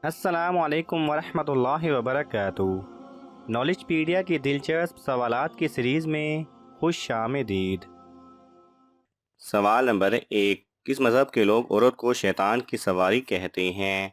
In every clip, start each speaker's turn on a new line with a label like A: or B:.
A: السلام علیکم ورحمۃ اللہ وبرکاتہ۔ نالج پیڈیا کی دلچسپ سوالات کی سیریز میں خوش آمدید۔ سوال نمبر 1، کس مذہب کے لوگ عورت کو شیطان کی سواری کہتے ہیں؟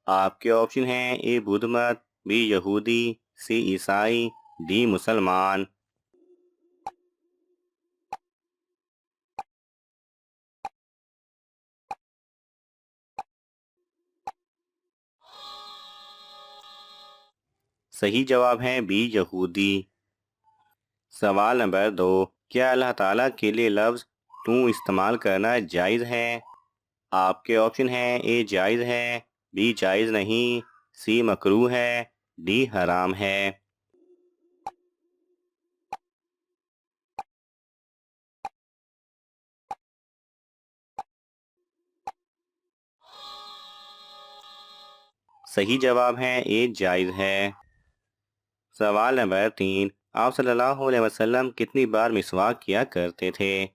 A: آپ کے آپشن ہیں: اے بدھ مت، بی یہودی، سی عیسائی، ڈی مسلمان۔ صحیح جواب ہے بی یہودی۔ سوال نمبر 2، کیا اللہ تعالیٰ کے لیے لفظ تو استعمال کرنا جائز ہے؟ آپ کے آپشن ہیں: اے جائز ہے، بی جائز نہیں، سی مکروہ ہے، ڈی حرام ہے۔ صحیح جواب ہے اے جائز ہے۔ سوال نمبر 3، آپ صلی اللہ علیہ وسلم کتنی بار مسواک کیا کرتے تھے؟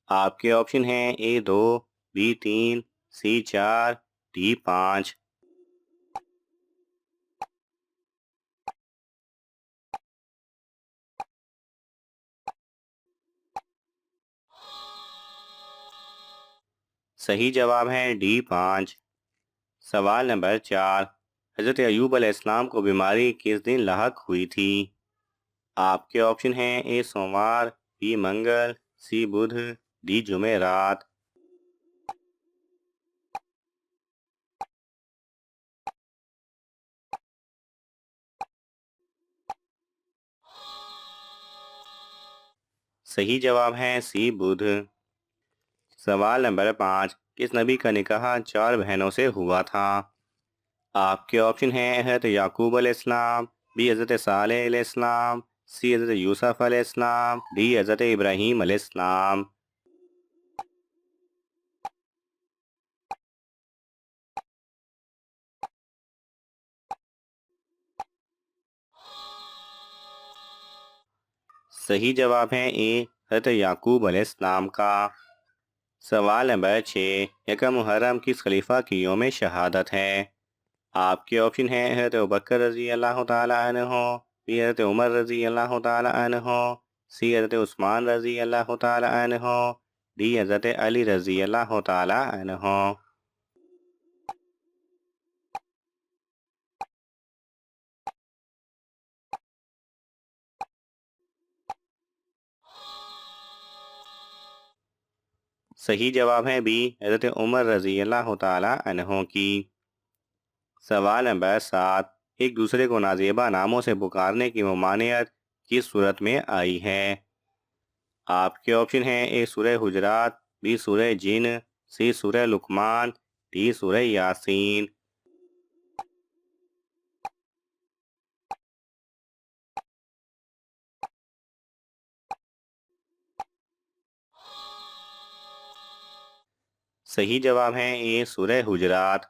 A: آپ کے آپشن ہیں: اے 2، بی 3، سی 4، ڈی 5۔ صحیح جواب ہے ڈی 5۔ سوال نمبر 4، حضرت ایوب علیہ السلام کو بیماری کس دن لاحق ہوئی تھی؟ آپ کے آپشن ہیں: اے سوموار، بی منگل، سی بدھ، ڈی جمعرات۔ صحیح جواب ہے سی بدھ۔ سوال نمبر 5، کس نبی کا نکاح 4 بہنوں سے ہوا تھا؟ آپ کے آپشن ہیں: حضرت یعقوب علیہ السلام، بی حضرت صالح علیہ السلام، سی حضرت یوسف علیہ السلام، ڈی حضرت ابراہیم علیہ السلام۔ صحیح جواب ہے اے حضرت یعقوب علیہ السلام کا۔ سوال نمبر 6، یکم محرم کس خلیفہ کی یوم شہادت ہے؟ آپ کے آپشن ہیں: حضرت ابوبکر رضی اللہ تعالی عنہ، بی حضرت عمر رضی اللہ تعالی عنہ، سی حضرت عثمان رضی اللہ تعالی عنہ، ڈی حضرت علی رضی اللہ تعالی عنہ۔ صحیح جواب ہے بی حضرت عمر رضی اللہ تعالی عنہ کی۔ سوال نمبر 7، ایک دوسرے کو نازیبا ناموں سے پکارنے کی ممانعت کس صورت میں آئی ہے؟ آپ کے آپشن ہیں: اے سورہ حجرات، بی سورہ جن، سی سورہ لقمان، ڈی سورہ یاسین۔ صحیح جواب ہے اے سورہ حجرات۔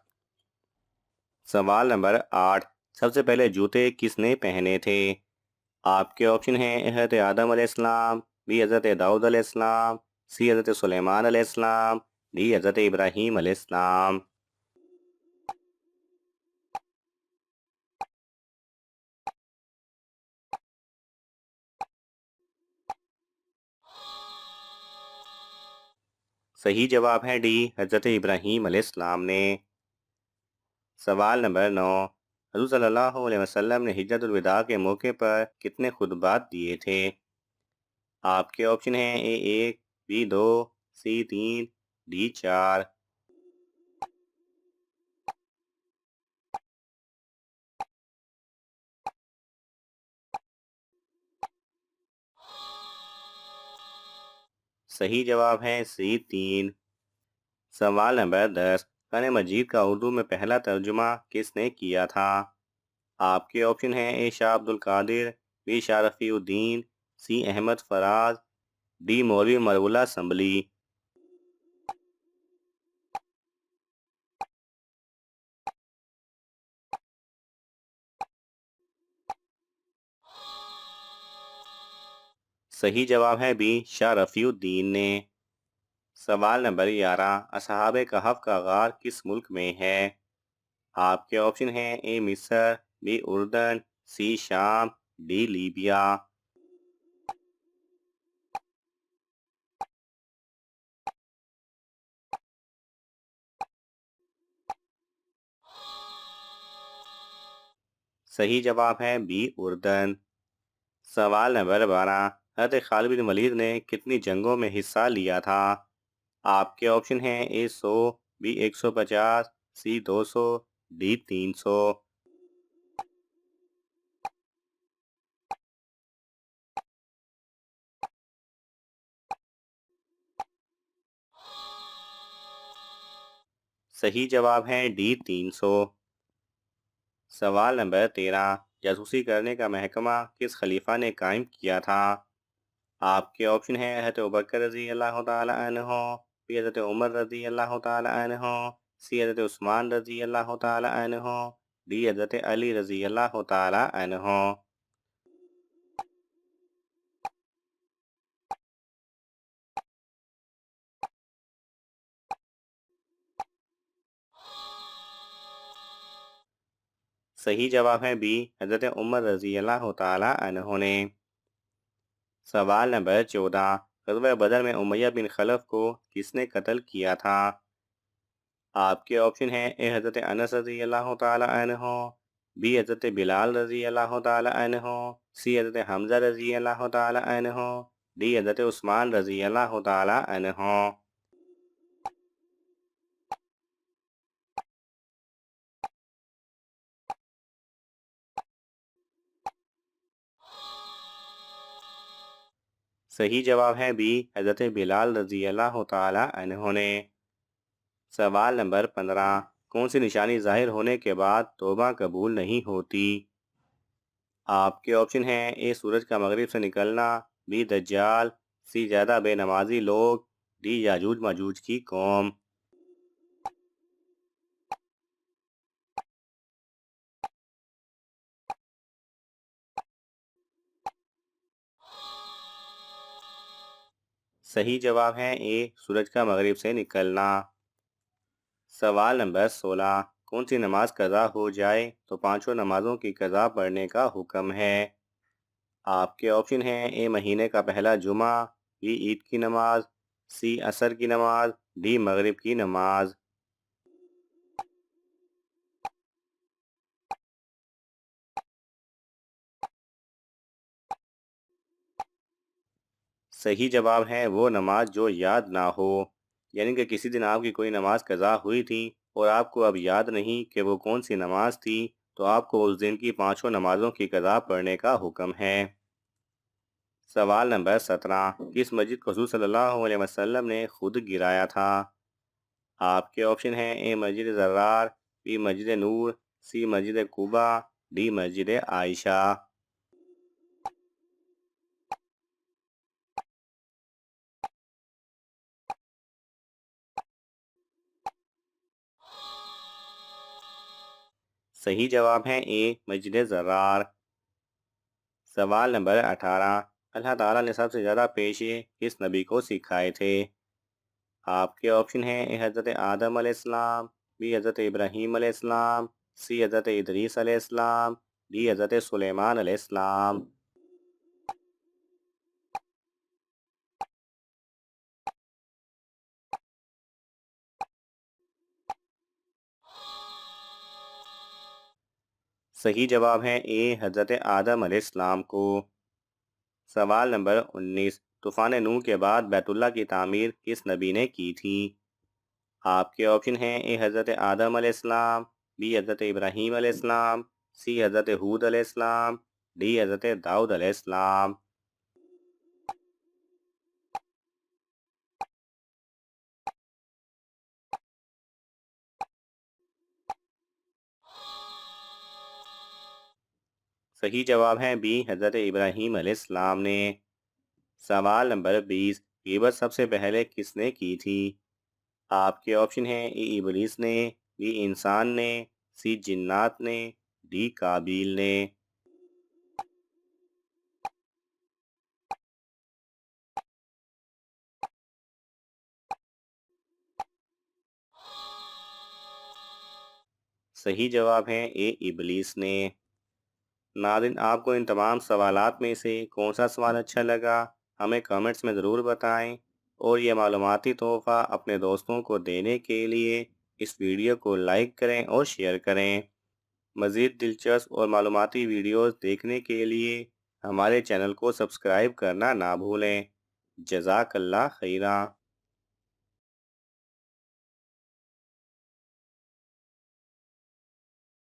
A: سوال نمبر 8، سب سے پہلے جوتے کس نے پہنے تھے؟ آپ کے آپشن ہیں: حضرت آدم علیہ السلام، بی حضرت داؤد علیہ السلام، سی حضرت سلیمان علیہ السلام، ڈی حضرت ابراہیم علیہ السلام۔ صحیح جواب ہے ڈی حضرت ابراہیم علیہ السلام نے۔ سوال نمبر 9، حضور صلی اللہ علیہ وسلم نے حجۃ الوداع کے موقع پر کتنے خطبات دیے تھے؟ آپ کے آپشن ہیں: اے 1، بی 2، سی 3، ڈی 4۔ صحیح جواب ہے سی 3۔ سوال نمبر 10، قرآن مجید کا اردو میں پہلا ترجمہ کس نے کیا تھا؟ آپ کے آپشن ہیں: اے شاہ عبد القادر، be Shah Rafi Uddin, C Ahmad Faraz, D مولوی مرولہ سنبلی۔ صحیح جواب ہے بی شاہ رفیع الدین نے۔ سوال نمبر 11، اصحاب کہف کا غار کس ملک میں ہے؟ آپ کے آپشن ہیں اے مصر، بی اردن، سی شام، ڈی لیبیا۔ صحیح جواب ہے بی اردن۔ سوال نمبر 12، حضرت خالد بن ولید نے کتنی جنگوں میں حصہ لیا تھا؟ آپ کے آپشن ہیں اے 100، بی 150، سی 200، ڈی 300۔ صحیح جواب ہے ڈی 300۔ سوال نمبر 13، جاسوسی کرنے کا محکمہ کس خلیفہ نے قائم کیا تھا؟ آپ کے آپشن ہیں حضرت ابوبکر رضی اللہ تعالی عنہ، بی حضرت عمر رضی اللہ تعالی عنہ، سی حضرت عثمان رضی اللہ تعالی عنہ، ڈی حضرت علی رضی اللہ تعالی عنہ۔ صحیح جواب ہے بی حضرت عمر رضی اللہ تعالی عنہ نے۔ سوال نمبر 14، غزوہ بدر میں امیہ بن خلف کو کس نے قتل کیا تھا؟ آپ کے آپشن ہیں اے حضرت انس رضی اللہ تعالی عنہ، بی حضرت بلال رضی اللہ تعالی عنہ، سی حضرت حمزہ رضی اللہ تعالی عنہ، ڈی حضرت عثمان رضی اللہ تعالی عنہ۔ صحیح جواب ہے بی حضرت بلال رضی اللہ تعالی عنہ نے۔ سوال نمبر 15، کون سی نشانی ظاہر ہونے کے بعد توبہ قبول نہیں ہوتی؟ آپ کے آپشن ہیں اے سورج کا مغرب سے نکلنا، بی دجال، سی زیادہ بے نمازی لوگ، ڈی یاجوج ماجوج کی قوم۔ صحیح جواب ہے اے سورج کا مغرب سے نکلنا۔ سوال نمبر 16، کون سی نماز قضا ہو جائے تو پانچوں نمازوں کی قضا پڑھنے کا حکم ہے؟ آپ کے آپشن ہیں اے مہینے کا پہلا جمعہ، بی عید کی نماز، سی عصر کی نماز، ڈی مغرب کی نماز۔ صحیح جواب ہے وہ نماز جو یاد نہ ہو، یعنی کہ کسی دن آپ کی کوئی نماز قضا ہوئی تھی اور آپ کو اب یاد نہیں کہ وہ کون سی نماز تھی، تو آپ کو اس دن کی پانچوں نمازوں کی قضا پڑھنے کا حکم ہے۔ سوال نمبر 17، کس مسجد کو حضور صلی اللہ علیہ وسلم نے خود گرایا تھا؟ آپ کے آپشن ہیں اے مسجد زرار، be Masjid Noor, C Masjid Quba, D مسجد عائشہ۔ صحیح جواب ہے اے مسجد زرار۔ سوال نمبر 18، اللہ تعالیٰ نے سب سے زیادہ پیشے کس نبی کو سکھائے تھے؟ آپ کے آپشن ہیں اے حضرت آدم علیہ السلام، بی حضرت ابراہیم علیہ السلام، سی حضرت ادریس علیہ السلام، ڈی حضرت سلیمان علیہ السلام۔ صحیح جواب ہے اے حضرت آدم علیہ السلام کو۔ سوال نمبر 19، طوفان نوح کے بعد بیت اللہ کی تعمیر کس نبی نے کی تھی؟ آپ کے آپشن ہیں اے حضرت آدم علیہ السلام، بی حضرت ابراہیم علیہ السلام، سی حضرت ہود علیہ السلام، ڈی حضرت داؤد علیہ السلام۔ صحیح جواب ہے بی حضرت ابراہیم علیہ السلام نے۔ سوال نمبر 20، غیبت سب سے پہلے کس نے کی تھی؟ آپ کے آپشن ہیں اے ابلیس نے، بی انسان نے، سی جنات نے، ڈی قابیل نے۔ صحیح جواب ہے اے ابلیس نے۔ ناظرین، آپ کو ان تمام سوالات میں سے کون سا سوال اچھا لگا ہمیں کمنٹس میں ضرور بتائیں، اور یہ معلوماتی تحفہ اپنے دوستوں کو دینے کے لیے اس ویڈیو کو لائک کریں اور شیئر کریں۔ مزید دلچسپ اور معلوماتی ویڈیوز دیکھنے کے لیے ہمارے چینل کو سبسکرائب کرنا نہ بھولیں۔ جزاک اللہ خیرہ۔